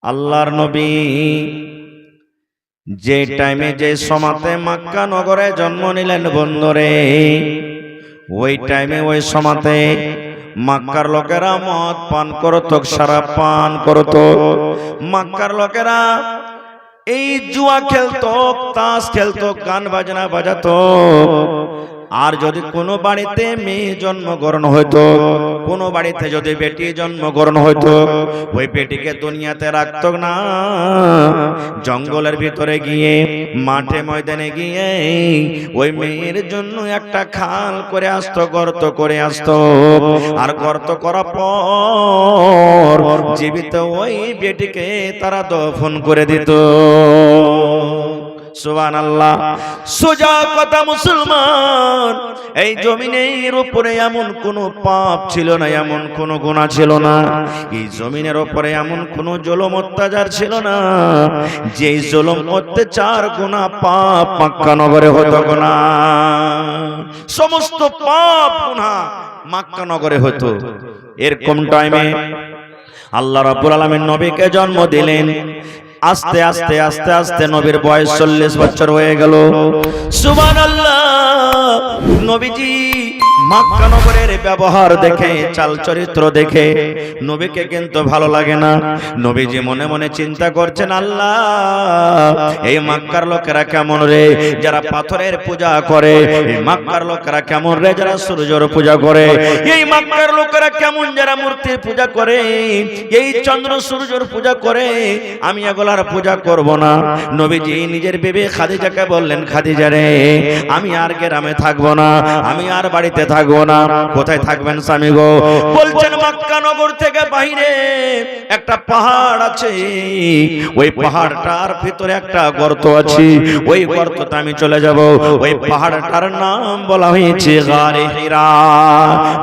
আল্লাহর নবী যে টাইমে যে সমাতে মক্কা নগরে জন্ম নিলেন বন্ধুরে, ওই টাইমে ওই সমাতে মক্কার লোকেরা মদ পান করত, শরাব পান করত। মক্কার লোকেরা এই জুয়া খেলতো, তাস খেলতো, গান বাজনা বাজাতো। আর যদি কোনো বাড়িতে মেয়ে জন্মগ্রহণ হইতো, কোনো বাড়িতে যদি বেটি জন্মগ্রহণ হইতো, ওই বেটিকে দুনিয়াতে রাখতো না, জঙ্গলের ভিতরে গিয়ে মাঠে ময়দানে গিয়ে ওই মেয়ের জন্য একটা খাল করে আসতো, গর্ত করে আসতো। আর গর্ত করার পর জীবিত ওই বেটিকে তারা দফন করে দিত। সুবহানাল্লাহ। সোজা কথা মুসলমান, এই জমিনের উপরে এমন কোন পাপ ছিল না, এমন কোন গুনাহ ছিল না, এই জমিনের উপরে এমন কোন জুলুম অত্যাচার ছিল না যে জুলুম অত্যাচার গুনাহ পাপ মক্কা নগরে হতো না। সমস্ত পাপ গুনাহ মক্কা নগরে হতো। এরকম টাইমে আল্লাহ রাব্বুল আলামিন নবীকে জন্ম দিলেন। আস্তে আস্তে আস্তে আস্তে নবীর বয়স 40 বছর হয়ে গেল। সুবহানাল্লাহ। নবীজি মক্কা নগরের ব্যবহার দেখে, চাল চরিত্র দেখে নবীকে কিন্তু ভালো লাগে না। নবীজি মনে মনে চিন্তা করছেন, আল্লাহ এই মক্কার লোকেরা কেমন রে, যারা পাথরের পূজা করে। এই মক্কার লোকেরা কেমন রে, যারা সূর্যের পূজা করে। এই মক্কার লোকেরা কেমন, যারা মূর্তির পূজা করে, এই চন্দ্র সূর্যের পূজা করে। আমি এগুলার পূজা করব না। নবীজি নিজের বিবি খাদিজাকে বললেন, খাদিজা রে, আমি আর গ্রামে থাকবো না, আমি আর বাড়িতে থাকবো না। কোথায় থাকবেন স্বামী গো? বলছেন মক্কা নগর থেকে বাইরে একটা পাহাড় আছে, ওই পাহাড়টার ভিতরে একটা গর্ত আছে, ওই গর্ততে আমি চলে যাব। ওই পাহাড়টার নাম বলা হয়েছে গারে হিরা।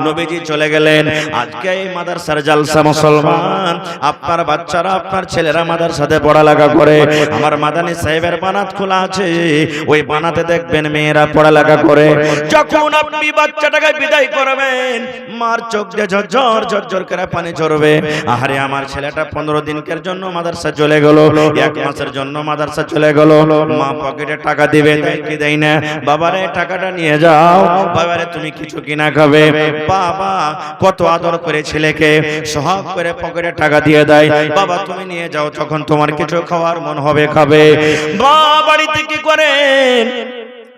নবীজি চলে গেলেন। আজকে এই মাদ্রাসার জালসা মুসলমান, আপনার বাচ্চারা, আপনার ছেলেরা মাদ্রাসাতে পড়ালেখা করে। আমার মাদানী সাহেবের বানাত খোলা আছে, ওই বানাতে দেখবেন মেয়েরা পড়ালেখা করে। যখন আপনি বাচ্চাটাকে বিদায় করবেন, মার চোখ দিয়ে ঝরঝর ঝরঝর করে পানি ঝরবে। আরে আমার ছেলেটা 15 দিনের জন্য মাদ্রাসা চলে গেল, 1 মাসের জন্য মাদ্রাসা চলে গেল। মা পকেটে টাকা দিবে, কি দেয় না। বাবারে টাকাটা নিয়ে যাও, বাবারে তুমি কিছু কিনা খাবে। বাবা কত আদর করে ছেলেকে সহাগ করে পকেটে টাকা দিয়ে দেয়, বাবা তুমি নিয়ে যাও, তখন তোমার কিছু খাওয়ার মন হবে খাবে। বাবা বাড়িতে কি করেন,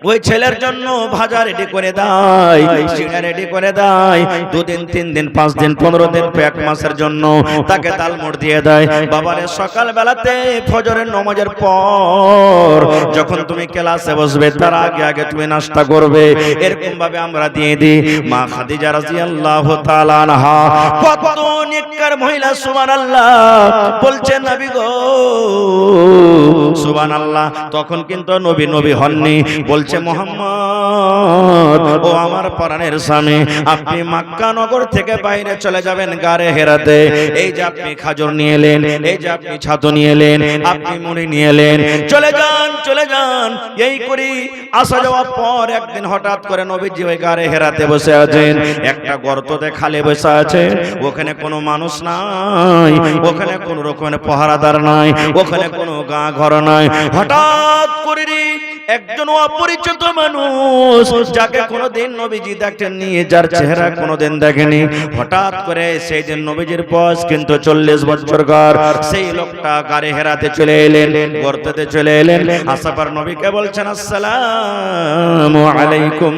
ওই ছেলের জন্য ভাজা রেডি করে দেয়, সিঙ্গা রেডি করে দেয়। 2 দিন 3 দিন 5 দিন 15 দিন 1 মাসের জন্য তাকে তালমুড় দিয়ে দেয়। বাবারে সকাল বেলাতে ফজরের নামাজের পর যখন তুমি ক্লাসে বসবে, তার আগে আগে তুমি নাস্তা করবে। এরকম ভাবে আমরা দিয়ে দিই। মা খাদিজা রাদিয়াল্লাহু তাআলা আনহা কত নেককার মহিলা, সুবহানাল্লাহ। বলছেন নবী গো, সুবহানাল্লাহ। তখন কিন্তু নবী হননি। বলছে মুহাম্মদ, ও আমার প্রাণের স্বামী, আপনি মক্কা নগর থেকে বাইরে চলে যাবেন গারে হেরাতে। এই যে আপনি খাজর নিয়ে এলেন, এই যে আপনি ছাতু নিয়ে এলেন, আপনি মুড়ি নিয়ে এলেন, চলে যান চলে যান। এই করি আসা যাওয়ার পর একদিন হঠাৎ করে নবীজি ওই গারে হেরাতে বসে আছেন, একটা গর্ততে খালি বসে আছেন। ওখানে কোনো মানুষ নাই, ওখানে কোনো রকমের পাহারাদার নাই, ওখানে কোনো গা ঘর নাই। হঠাৎ করে একজন অপরিচিত মানুষ, যাকে কোনোদিন নবীজি দেখেননি, যার চেহারা কোনোদিন দেখেনি, হঠাৎ করে সেই দিন নবীজির বয়স কিন্তু 40 বছরকার, সেই লোকটা গারে হেরাতে চলে এলেন, গর্ততে চলে এলেন। আসাফার নবীকে বলছেন, আসসালামু আলাইকুম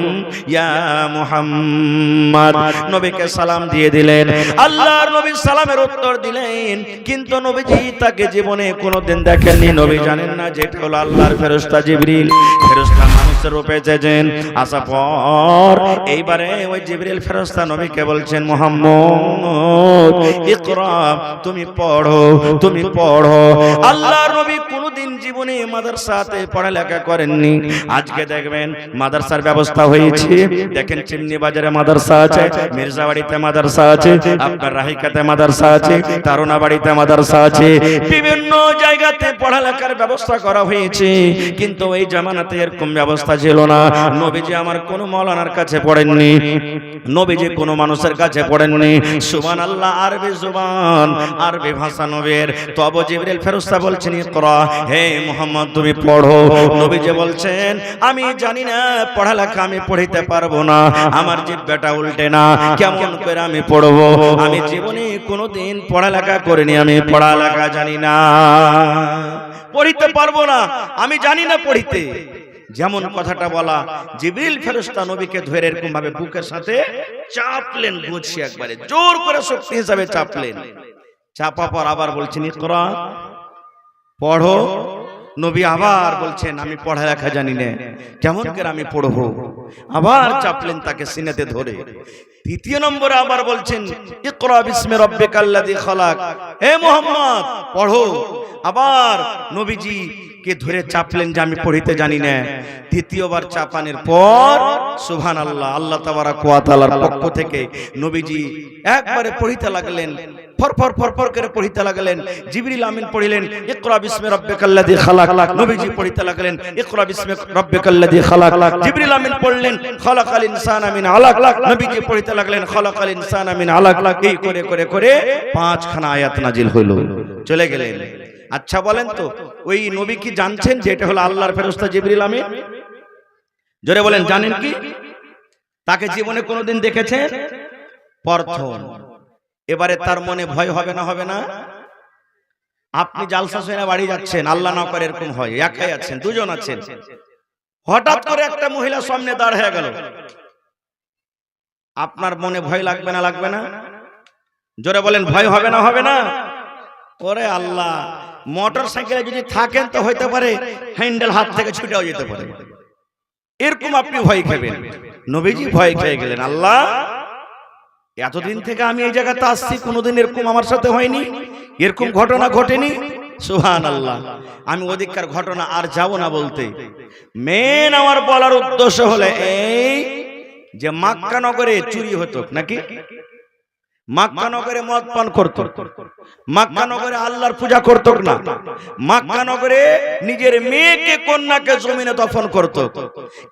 ইয়া মুহাম্মদ। নবীকে সালাম দিয়ে দিলেন। আল্লাহর নবী সালামের উত্তর দিলেন, কিন্তু নবীজি তাকে জীবনে কোনোদিন দেখেননি। নবী জানেন না যে এটা হলো আল্লাহর ফেরেশতা জিবরিল। ফেরেশতা মানুষের রূপে এসেছেন। আসার পর এইবারে ওই জিবরিল ফেরেশতা নবীকে বলছেন, মুহাম্মদ ইকরা, তুমি পড়ো, তুমি পড়ো। আল্লাহর নবী কোনোদিন জীবনে মাদ্রাসাতে পড়ালেখা করেননি। আজকে দেখবেন মাদ্রাসার ব্যবস্থা হয়েছে। দেখেন চিমনি বাজারে মাদ্রাসা আছে, মির্জাবাড়িতে মাদ্রাসা আছে, আপনার রাহিকাতে মাদ্রাসা আছে, তারুণাবাড়িতে মাদ্রাসা আছে, বিভিন্ন জায়গাতে পড়ালেখার ব্যবস্থা করা হয়েছে। কিন্তু এই যে জামানাতে এরকম ব্যবস্থা ছিল না। নবীজি আমার কোন মাওলানার কাছে পড়েননি, নবীজি কোন মানুষের কাছে পড়েননি। সুবহানাল্লাহ, আরবি জুবান, আরবি ভাষা নবীর। তবে জিবরিল ফেরেশতা বলছেন ইকরা, হে মুহাম্মদ তুমি পড়ো। নবীজি বলছেন আমি জানি না পড়ালেখা, আমি পড়িতে পারবো না, আমার জিহ্বাটা উল্টে না, কেমন করে আমি পড়বো? আমি জীবনে কোনোদিন পড়ালেখা করিনি, আমি পড়ালেখা জানি না, পড়িতে পারবো না, আমি জানি না পড়িতে। যেমন কথাটা বলা, জিবরিল ফেরেশতা নবীকে ধরে এরকম ভাবে বুকের সাথে চাপলেন, গুছিয়ে একবারে জোর করে শক্তি হিসাবে চাপলেন। চাপা পর আবার বলছেন ইকরা, পড়ো। নবী আবার বলছেন আমি পড়ালেখা জানি না, কেমন করে আমি পড়বো? আবার চাপলেন তাকে সিনেতে ধরে। তৃতীয় নম্বরে আবার বলছেন ইকরা বিসমি রাব্বিকাল্লাযী খালাক, হে মুহাম্মদ পড়ো। আবার নবীজি কে ধরে চাপলেন যে আমি পড়িতে জানি না। তৃতীয়বার চাপানোর পর সুবহানাল্লাহ, আল্লাহ তাবারাক ওয়া তাআলার পক্ষ থেকে নবীজি একবারে পড়িতে লাগলেন, ফরফর ফরফর করে পড়িতে লাগলেন। জিবরিল আমিন পড়িলেন ইকরা বিসমি রাব্বিকাল্লাযী খালাক, নবীজি পড়িতে লাগলেন ইকরা বিসমি রাব্বিকাল্লাযী খালাক। জিবরিল আমিন পড়লেন খালাকাল ইনসানা মিন আলাক, নবীজি পড়িতে লাগলেন খালাকাল ইনসানা মিন আলাক। এই করে করে করে 5খানা আয়াত নাজিল হইল, চলে গেলেন। আচ্ছা বলেন তো, ওই নবী কি জানছেন যে এটা হলো আল্লাহর ফেরেশতা জিবরিল আমিন? জোরে বলেন, জানেন কি? তাকে জীবনে কোনোদিন দেখেছেন? প্রথম। এবারে তার মনে ভয় হবে না? হবে না? আপনি জালসা শুনে বাড়ি যাচ্ছেন, আল্লাহ না করে এরকম হয়, একাই আছেন, দুজন আছেন, হঠাৎ করে একটা মহিলা সামনে দাঁড় হয়ে গেল, আপনার মনে ভয় লাগবে না? লাগবে না? জোরে বলেন, ভয় হবে না? হবে না? ওরে আল্লাহ, মোটর সাইকেলে যদি থাকেন তো হইতে পারে হ্যান্ডেল হাত থেকে ছুটেও যেতে পারে, এরকম আপনি ভয় খাবেন। নবীজি ভয় খেয়ে গেলেন, আল্লাহ এতদিন থেকে আমি এই জায়গাতে আসছি, কোনোদিন এরকম আমার সাথে হয়নি, এরকম ঘটনা ঘটেনি। সুবহানাল্লাহ, আমি ওদিককার ঘটনা আর যাব না বলতে। মেন আমার বলার উদ্দেশ্য হলো এই যে মক্কা নগরে চুরি হতো নাকি? মক্কা নগরে মদ পান করত, মক্কা নগরে আল্লাহর পূজা করত না, মক্কা নগরে নিজের মেয়েকে কন্যাকে জমিনে দফন করত।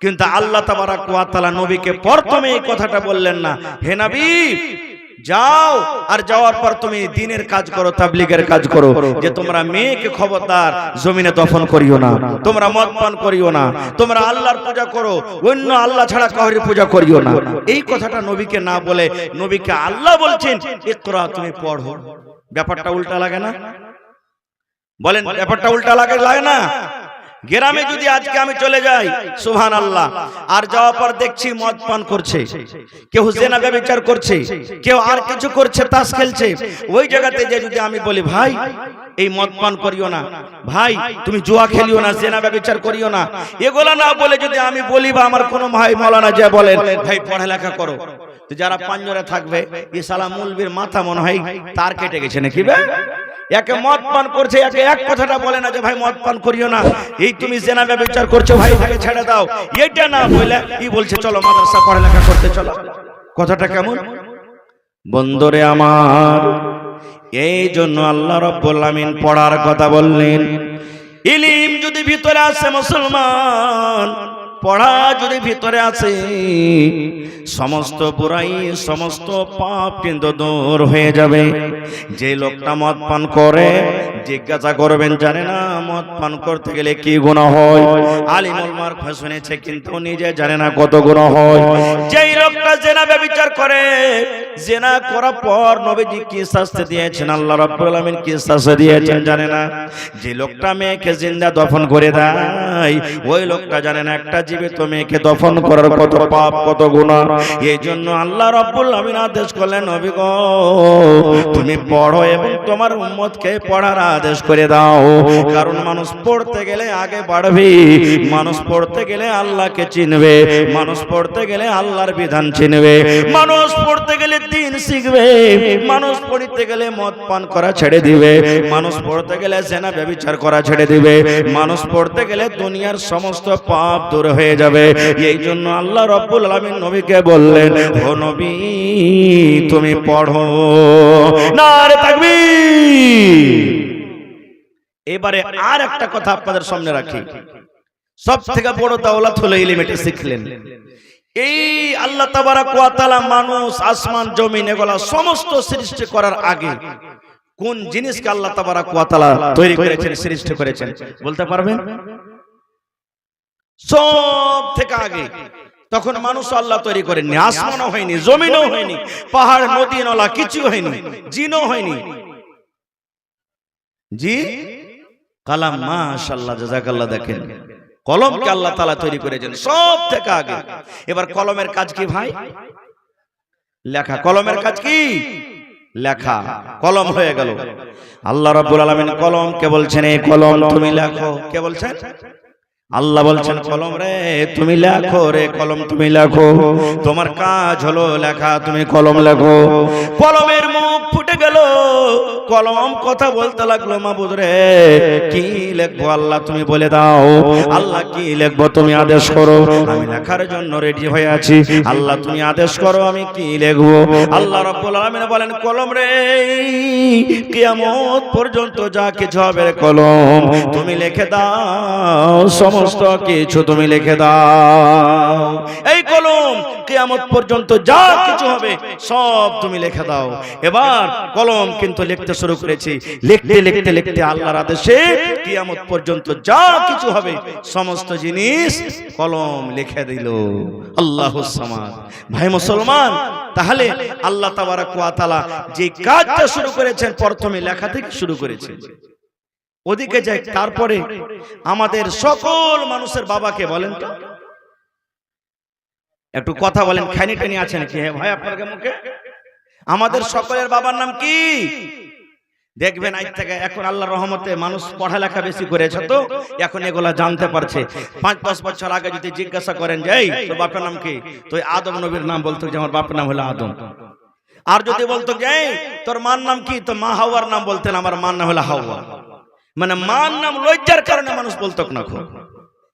কিন্তু আল্লাহ তাবারাক ওয়া তাআলা নবীকে প্রথমে এই কথাটা বললেন না, হে নবী যাও, আর যাওয়ার পর তুমি দ্বীনের কাজ করো, তাবলীগের কাজ করো, যে তোমরা মেয়েকে খবরদার জমিনে দফন করিও না, তোমরা মদ পান করিও না, তোমরা আল্লাহর পূজা করো, অন্য আল্লাহ ছাড়া কাউরি পূজা করিও না। এই কথাটা নবীকে না বলে নবীকে আল্লাহ বলছেন ইকরা, তুমি পড়ো। ব্যাপারটা উল্টা লাগে না? বলেন, ব্যাপারটা উল্টা লাগে? লাগে না? গ্রামে যদি আজকে আমি চলে যাই, সুবহানাল্লাহ, আর যাওয়ার পর দেখছি মদ পান করছে, কেউ জিনা ব্যভিচার করছে, কেউ আর কিছু করছে, তাস খেলছে, ওই জায়গাতে যে যদি আমি বলি ভাই এই মদ পান করিও না, ভাই তুমি জুয়া খেলিও না, জিনা ব্যভিচার করিও না, এগুলা না বলে যদি আমি বলি, বা আমার কোনো ভাই মাওলানা যে বলেন ভাই পড়ালেখা করো, তো যারা পাঞ্জরে থাকবে এই শালা মুলবির মাথা মনে হয় তার কেটে গেছে নাকি? একে মদ পান করছে, একে এক কথাটা বলে না যে ভাই মদ পান করিও না, এই তুমি জিনা ব্যভিচার করছো, ভাই ভাই ছেড়ে দাও, এইটা না বলে কি বলছে চলো মাদ্রাসা পড়ালেখা করতে চলো। কথাটা কেমন? বন্ধুরে আমার, এই জন্য আল্লাহ রাব্বুল আমিন পড়ার কথা বললেন। ইলম যদি ভিতরে আসে মুসলমান, পড়া যদি ভিতরে আছে, সমস্ত বুরাই সমস্ত পাপ কিন্তু দূর হয়ে যাবে। যে লোকটা মদ পান করে জিজ্ঞাসা করবেন, জানে না মদ পান করতে গেলে কি গুনাহ হয়? আলিমুল মারফা শুনেছে কিন্তু নিজে জানে না কত গুনাহ হয়। যেই লোকটা জিনা ব্যভিচার করে, জিনা করার পর নবীজি কি শাস্তি দিয়েছেন, আল্লাহ রাব্বুল আলামিন কি শাস্তি দিয়েছেন জানে না? যে লোকটা মেয়েকে জিন্দা দফন করে দেয়, ওই লোকটা জানে না একটা জীবিত মেয়েকে দফন করার কত পাপ, কত গুনাহ। এই জন্য আল্লাহ রাব্বুল আমিন আদেশ করলেন, নবী গো তুমি পড়ো এবং তোমার উম্মতকে পড়ার আদেশ করে দাও। কারণ মানুষ পড়তে গেলে আগে বাড়বে, মানুষ পড়তে গেলে আল্লাহকে চিনবে, মানুষ পড়তে গেলে আল্লাহর বিধান চিনবে, মানুষ পড়তে গেলে দ্বীন শিখবে, মানুষ পড়তে গেলে মদ পান করা ছেড়ে দিবে, মানুষ পড়তে গেলে জিনা ব্যভিচার করা ছেড়ে দিবে, মানুষ পড়তে গেলে দুনিয়ার সমস্ত পাপ দূর হয়ে যাবে। এই জন্য আল্লাহ রাব্বুল আলামিন নবীকে বললেন, ও নবী তুমি পড়ো। নারে তাকবীর। এবারে আর একটা কথা আপনাদের সামনে রাখি, সব থেকে বড় দাওলাত হলো ইলম, এটা শিখলেন। এই আল্লাহ তাবারাক ওয়া তাআলা মানুষ, আসমান, জমিন এগুলা সমস্ত সৃষ্টি করার আগে কোন জিনিসকে আল্লাহ তাবারাক ওয়া তাআলা তৈরি করেছেন, সৃষ্টি করেছেন বলতে পারবেন? সব থেকে আগে তখন মানুষ আল্লাহ তৈরি করেননি, আসমানও হয়নি, জমিনও হয়নি, পাহাড়, নদী, নালা কিছু হয়নি, জিনও হয়নি। জি কালাম, মাশাআল্লাহ, জাযাকাল্লাহ। দেখেন কলমকে আল্লাহ তাআলা তৈরি করেছেন সব থেকে আগে। এবার কলমের কাজ কি ভাই? লেখা। কলমের কাজ কি? লেখা। কলম হয়ে গেল। আল্লাহ রাব্বুল আলামিন কলমকে বলছেন, এই কলম তুমি লেখো। কে বলছেন? আল্লাহ বলছেন, কলম রে তুমি লেখো, রে কলম তুমি লেখো, তোমার কাজ হলো লেখা, তুমি কলম লেখো। কলমের মুখ ফুটে গেল, কলম কথা বলতে লাগলো, মাবুদ রে কি লিখবো আল্লাহ তুমি বলে দাও। আল্লাহ কি লিখবো তুমি আদেশ করো, আমি লেখার জন্য রেডি হয়ে আছি। আল্লাহ তুমি আদেশ করো আমি কি লিখবো। আল্লাহ রাব্বুল আলামিন বলেন, কলম রে কিয়ামত পর্যন্ত যা কিছু হবে কলম তুমি লিখে দাও, সমস্ত কিছু তুমি লিখে দাও। এই কলম কিয়ামত পর্যন্ত যা কিছু হবে সব তুমি লিখে দাও। এবার কলম কিন্তু লিখতে শুরু করেছে। লিখতে লিখতে লিখতে আল্লাহর আদেশে কিয়ামত পর্যন্ত যা কিছু হবে সমস্ত জিনিস কলম লিখে দিল। আল্লাহুস সামাদ। ভাই মুসলমান, তাহলে আল্লাহ তাবারাক ওয়া তাআলা যে কাজটা শুরু করেছেন প্রথমে লেখা থেকে শুরু করেছেন। ওদিকে যাই, তারপরে আমাদের সকল মানুষের বাবাকে বলেন তো, একটু কথা বলেন, খানি টানি আছেন কি? হ্যাঁ ভাই আপনার মুখে। আমাদের সকলের বাবার নাম কি? দেখবেন আজ থেকে এখন আল্লাহর রহমতে মানুষ পড়ালেখা বেশি করেছে, তো এখন এগুলা জানতে পারছে। 5-10 বছর আগে যদি জিজ্ঞাসা করেন যে এই তোর বাপের নাম কি, তো আদম নবীর নাম বলতো যে আমার বাপের নাম হলো আদম। আর যদি বলতো যে এই তোর মার নাম কি, তো মা হাওয়ার নাম বলতেন আমার মার নাম হলো হাওয়া। মানে মার নাম লজ্জার কারণে মানুষ বলতো না খো।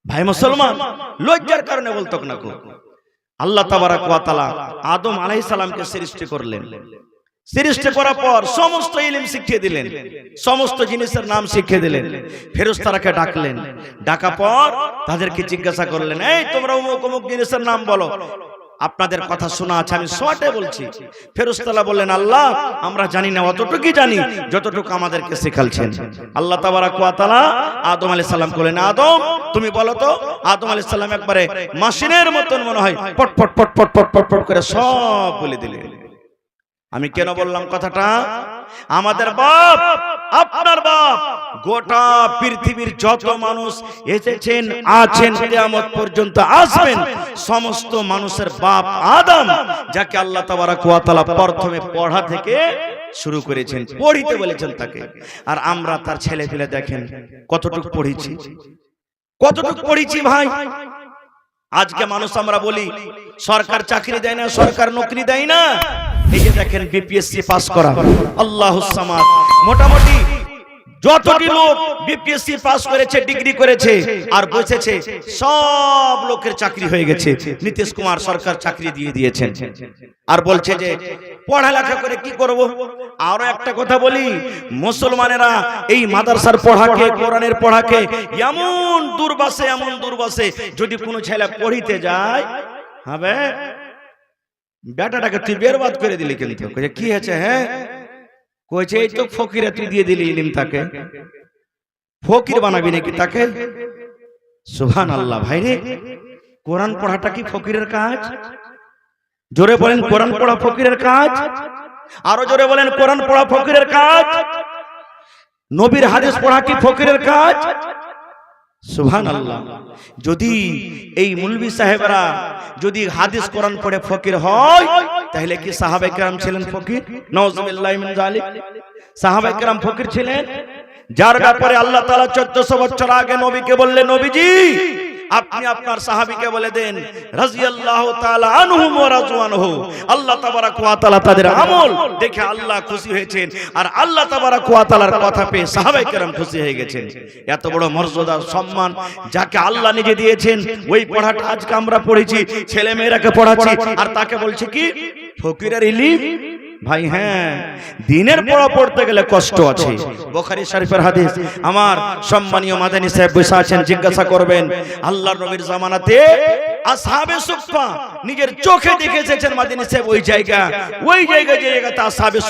ভাই মুসলমান, লজ্জার কারণে বলতো না খো। আল্লাহ তাবারাক ওয়া তাআলা আদম আলাইহিস সালামকে সৃষ্টি করলেন। সৃষ্টি করার পর সমস্ত ইলম শিখিয়ে দিলেন, সমস্ত জিনিসের নাম শিখিয়ে দিলেন। ফেরেশতাকে ডাকলেন, ডাকা পর তাদেরকে জিজ্ঞাসা করলেন, এই তোমরা অমুক অমুক জিনিসের নাম বলো, আপনাদের কথা শোনা আছে, আমি শর্টে বলছি। ফেরেশতারা বললেন, আল্লাহ আমরা জানি না, অতটুকুই জানি যতটুকু আমাদেরকে শেখালছেন। আল্লাহ তাবারাক ওয়া তাআলা আদম আলাইহিস সালাম বললেন, আদম তুমি বলো তো। আদম আলাইহিস সালাম একবারে মেশিনের মতন মনে হয় পট পট পট পট পট পট পট করে সব বলে দিলেন। আমি কেন বললাম কথাটা? আমাদের বাপ, আপনার বাপ, গোটা পৃথিবীর যত মানুষ এসেছেন, আছেন, কিয়ামত পর্যন্ত আসবেন, সমস্ত মানুষের বাপ আদম, যাকে আল্লাহ তাবারাক ওয়া তাআলা প্রথমে পড়া থেকে শুরু করেছেন, পড়িতে বলেছেন তাকে। আর আমরা তার ছেলে পেলে দেখেন কতটুকু পড়েছি, কতটুকু পড়েছি ভাই। আজকে মানুষ আমরা বলি সরকার চাকরি দেয় না, সরকার নৌকরি দেয় না। এই যে দেখেন বিপিএসসি পাস করা, আল্লাহুস সামাদ, মোটামুটি যতটি লোক বিপিএসসি পাস করেছে, ডিগ্রি করেছে আর বসেছে, সব লোকের চাকরি হয়ে গেছে। নীতিশ কুমার সরকার চাকরি দিয়ে দিয়েছেন। আর বলছে যে পড়ালেখা করে কি করব। আরো একটা কথা বলি, মুসলমানেরা এই মাদ্রাসার পড়াকে, কোরআনের পড়াকে এমন দুর্বাসে, এমন দুর্বাসে, যদি কোনো ছেলে পড়িতে যায়, হবে বেটাটাকে তুই বেরবাদ করে দিলি। কিন্তু কি হয়েছে? হ্যাঁ কইছে এই তো ফকিরে তুই দিয়ে দিলি ইলম, তাকে ফকির বানাবি নাকি তাকে? সুবহানাল্লাহ। ভাই রে, কোরআন পড়াটা কি ফকিরের কাজ? জোরে বলেন কোরআন পড়া ফকিরের কাজ। আরো জোরে বলেন কোরআন পড়া ফকিরের কাজ। নবীর হাদিস পড়া কি ফকিরের কাজ? সুবহানাল্লাহ। যদি এই মুলবি সাহেবরা যদি হাদিস কোরআন পড়ে ফকির হয়, তাহলে কি সাহাবায়ে কেরাম ছিলেন ফকির? নাউযুবিল্লাহি মিন যালিক। সাহাবায়ে কেরাম ফকির ছিলেন? যার ব্যাপারে আল্লাহ তাআলা 1400 বছর আগে নবীকে বললেন, নবীজি আপনি আপনার সাহাবীকে বলে দেন রাদিয়াল্লাহু তাআলা আনহুম ওয়া রাজওয়ানহু। আল্লাহ তাবারাক ওয়া তাআলা তাদের আমল দেখে আল্লাহ খুশি হয়েছেন, আর আল্লাহ তাবারাক ওয়া তাআলার কথা পেয়ে সাহাবায়ে কেরাম খুশি হয়ে গেছেন। এত বড় মর্যাদা, সম্মান যাকে আল্লাহ নিজে দিয়েছেন, ওই পড়াটা আজকে আমরা পড়েছি, ছেলে মেয়েরাকে পড়াচ্ছি, আর তাকে বলছে কি ফকিরের ইলম। ভাই হ্যাঁ, দিনের পড়া পড়তে গেলে কষ্ট আছে। বুখারী শরীফের হাদিস। আমার সম্মানীয় মাদানী সাহেব বসে আছেন, জিজ্ঞাসা করবেন আল্লাহর নবীর জামানাতে আসহাবে সুফফা নিজের চোখে দেখে এসেছেন মাদানী সাহেব ওই জায়গাতে আসহাবে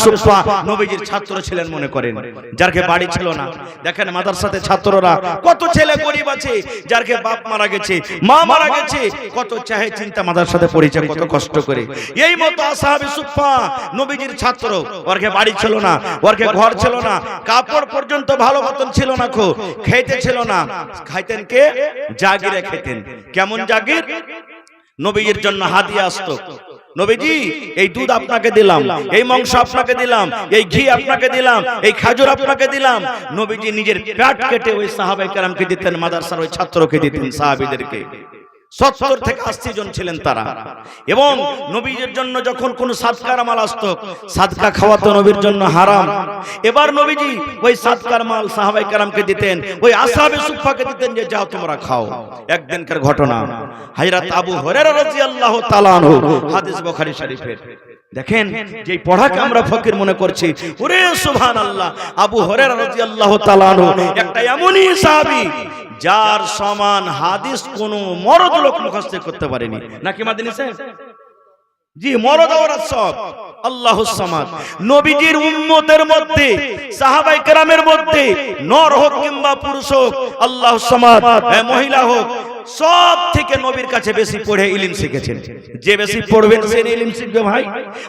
সুফফা নবীজির ছাত্র ছিলেন মনে করেন, যার বাড়ি ছিল না। দেখেন মাদ্রাসাতে ছাত্ররা কত ছেলে গরিব আছে, যার বাপ মারা গেছে, মা মারা গেছে, কত চাহে চিন্তা মাদ্রাসাতে পড়েছে কত কষ্ট করে। এই মতো আসহাবে সুফফা নবীজির ছাত্র, ওর বাড়ি ছিল না, ওর ঘর ছিল না, কাপড় পর্যন্ত ভালো মতন ছিল না, খেতে ছিল না। খাইতেন কে? জাগিরে খেতেন। কেমন জাগির? নবীজির জন্য হাদিয়া আসতো, নবীজি এই দুধ আপনাকে দিলাম, এই মাংস আপনাকে দিলাম, এই ঘি আপনাকে দিলাম, এই খেজুর আপনাকে দিলাম। নবীজি নিজের পেট কেটে ওই সাহাবায়ে কেরামকে দিতেন, মাদ্রাসার ওই ছাত্রকে দিতেন, সাহাবীদেরকে। 70 থেকে 80 জন ছিলেন তারা। এবং নবীর জন্য যখন কোন সাদকার মাল আসতো, সাদকা খাওয়া তো নবীর জন্য হারাম। এবার নবীজি ওই সাদকার মাল সাহাবায়ে কেরামকে দিতেন, ওই আসহাবে সুফফাকে দিতেন যে যাও তোমরা খাও। একদিনকার ঘটনা, হযরত আবু হুরায়রা রাদিয়াল্লাহু তাআলা আনহু, হাদিস বুখারী শরীফের। দেখেন যে পড়াকে আমরা ফকির মনে করছি, ওরে সুবহানাল্লাহ, আবু হুরায়রা রাদিয়াল্লাহু তাআলা আনহু একটা এমনই সাহাবী যার সমান হাদিস কোন মরদ লোক মুখস্থ করতে পারেনি। নাকি মাদানী সাহেব? জি, মরদ ওরাত সব। আল্লাহুস সামাদ। নবীজির উম্মতের মধ্যে, সাহাবায়ে কেরামের মধ্যে, নর হোক কিংবা পুরুষ হোক, আল্লাহুস সামাদ, মহিলা হোক, সব থেকে নবীর কাছে বেশি পড়ে ইলম শিখেছেন। যে বেশি পড়বেন সে ইলম শিখবে ভাই।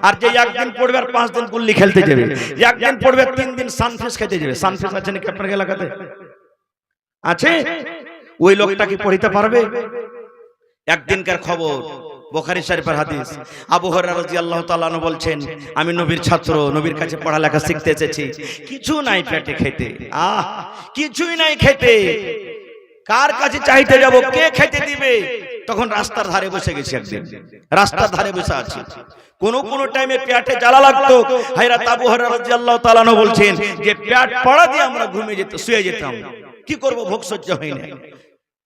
আর যে একদিন পড়বে আর 5 দিন গুল্লি খেলতে যাবে, একদিন পড়বে 3 দিন সানফিস খেতে যাবে। সানফিস আছে নাকি আপনার এলাকাতে? আছে? ওই লোকটা কি পড়িতে পারবে? একদিনকার খবর, বুখারী শরীফের হাদিস। আবু হুরায়রা রাদিয়াল্লাহু তাআলা আনহু বলছেন, আমি নবীর ছাত্র, নবীর কাছে পড়ালেখা শিখতে এসেছি, কিছু নাই পেটে খেতে, কিছুই নাই খেতে, কার কাছে চাইতে যাব, কে খেতে দিবে? তখন রাস্তার ধারে বসে গেছি, একদিন রাস্তার ধারে বসে আছি। কোন কোন টাইমে পেটে জ্বালা লাগতো। হযরত আবু হুরায়রা রাদিয়াল্লাহু তাআলা আনহু বলছেন যে পেট পড়া দিয়ে আমরা ঘুমিয়ে যেতাম, শুয়ে যেতাম। কি করব, ভোগ সহ্য হয় না।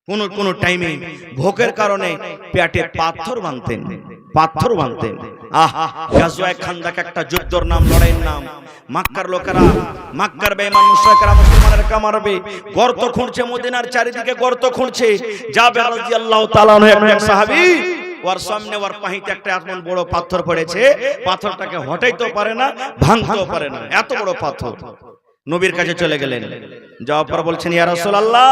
কোন কোন টাইমে ভোগের কারণে পেটে পাথর বাঁধতেন, পাথর বাঁধতেন। গাজওয়ায়ে খানদাক একটা যুদ্ধের নাম, লড়াইয়ের নাম। মক্কার লোকেরা, মক্কার বেঈমান মুশরিকরা মুসলমানদেরকে মারবে, গর্ত খুঁড়ছে, মদিনার চারিদিকে গর্ত খুঁড়ছে। জাবের রাদিয়াল্লাহু তাআলা আনহু এক সাহাবী, ওর সামনে ওর পাহিতে একটা এমন বড় পাথর পড়েছে, পাথরটাকে হটাইতেও পারে না, ভাঙতেও পারে না, এত বড় পাথর। নবীর কাছে চলে গেলেন, যাওয়ার পর বলছেন, ইয়া রাসূলুল্লাহ,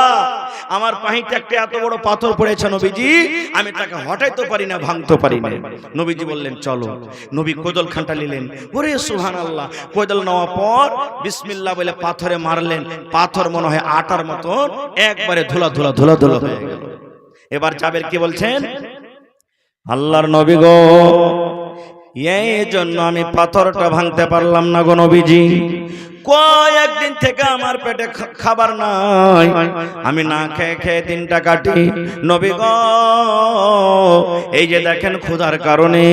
আমার পাহিতে একটা এত বড় পাথর পড়েছে নবীজি, আমি তাকে হটাইতে পারি না, ভাঙতে পারি না। নবীজি বললেন চলো। নবী কোদল খানটা নিলেন, ওরে সুবহানাল্লাহ, কোদল নেওয়ার পর বিসমিল্লাহ বলে পাথরে মারলেন। পাথর মনে হয় আটার মতন একবারে ধুলা ধুলা ধুলা ধুলা হয়ে গেল। এবার জাবের কি বলছেন, আল্লাহর নবী গো, এই জন্য আমি পাথরটা ভাঙতে পারলাম না গো নবীজি। কয়েকদিন থেকে আমার পেটে খাবার নাই, আমি না খেয়ে খেয়ে দিনটা কাটি। নবী গো, এই যে দেখেন ক্ষুধার কারণে,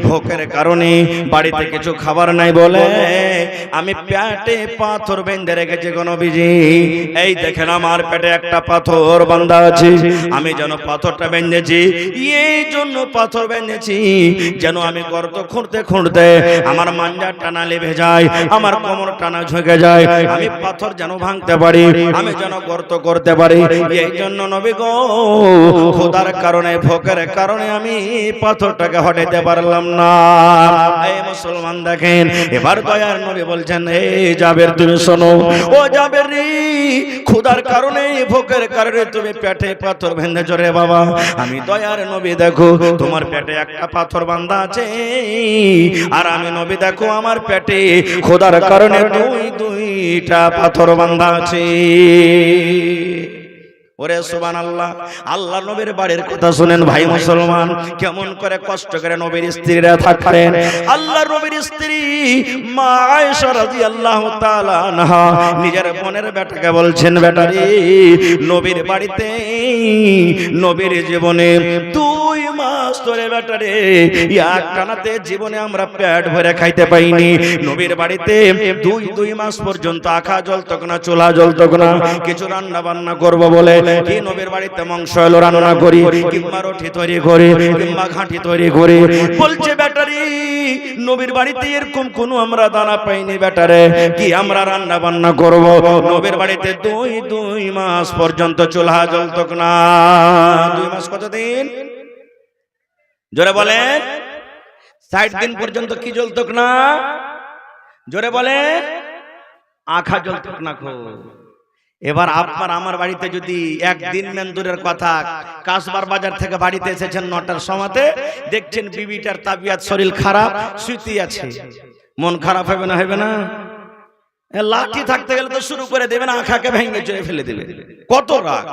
ভোকের কারণে বাড়িতে কিছু খাবার নাই বলে আমি পেটে পাথর বেঁধে রেখেছি গো নবীজি। এই দেখেন আমার পেটে একটা পাথর বাঁধা আছে, আমি যেন পাথরটা বেঁধেছি, এই জন্য পাথর বেঁধেছি যেন আমি গর্ত খুঁড়তে খুঁড়তে আমার মাঞ্জা টানা লেভে যায়, আমার কোমর টানা ঝুঁকে যায়, আমি পাথর যেন ভাঙতে পারি, আমি যেন গর্ত করতে পারি। এই জন্য নবী গো, খোদার কারণে, ভোকের কারণে আমি পাথরটাকে হটাইতে পারলাম না। এই মুসলমান দেখেন, এবার দয়ার নবী বলছেন, এই জাবের তুমি শোনো, ও জাবের রে, খোদার কারণে, ভোকের কারণে তুমি পেটে পাথর বেঁধেছ রে বাবা। আমি দয়ার নবী দেখো, তোমার পেটে একটা পাথর বাঁধা আছে, আর আমি নবী দেখো আমার পেটে খোদার কারণে দুইটা পাথর বাঁধা আছে। ওরে সুবহানাল্লাহ, আল্লাহ নবীর বাড়ির কথা শুনেন ভাই মুসলমান, কেমন করে কষ্ট করে নবীর স্ত্রীরা থাকতেন। আল্লাহ নবীর স্ত্রী মা আয়েশা রাদিয়াল্লাহু তাআলা আনহা নিজের বোনের বেটাকে বলছেন, বেটা রে, নবীর বাড়িতে, নবীর জীবনে 2 মাস ধরে বেটা রে, এক টানাতে জীবনে আমরা পেট ভরে খাইতে পাইনি। নবীর বাড়িতে 2 মাস পর্যন্ত আখা জ্বলতো না, চুলা জ্বলতো না, কিছু রান্না বান্না করবো বলে কি নবীর বাড়িতে মাংস এলো রান্না করি, কিংবা রুটি তৈরি করে, কিংবা ঘাঁটি তৈরি করে। বলছে ব্যাটারি নবীর বাড়িতে এরকম কোনো আমরা দানা পাইনি ব্যাটারে, কি আমরা রান্না বান্না করব। নবীর বাড়িতে দুই মাস পর্যন্ত চুলা জ্বলতক না। 2 মাস কতদিন? জোরে বলেন। 60 দিন পর্যন্ত কি জ্বলতক না? জোরে বলে। আখা জ্বলতক না। এবার আপনার আমার বাড়িতে যদি একদিন মেন্দুরের কথা, কাসবার বাজার থেকে বাড়িতে এসেছেন 9টার সময়তে, দেখছেন বিবিটার তাবিয়াত শরীর খারাপ, শুইতে আছে, মন খারাপ হবে না? হবে না? লাঠি থাকতে গেলে তো শুরু করে দেবেন, আখাকে ভেঙে চড়ে ফেলে দেবে। কত রাগ।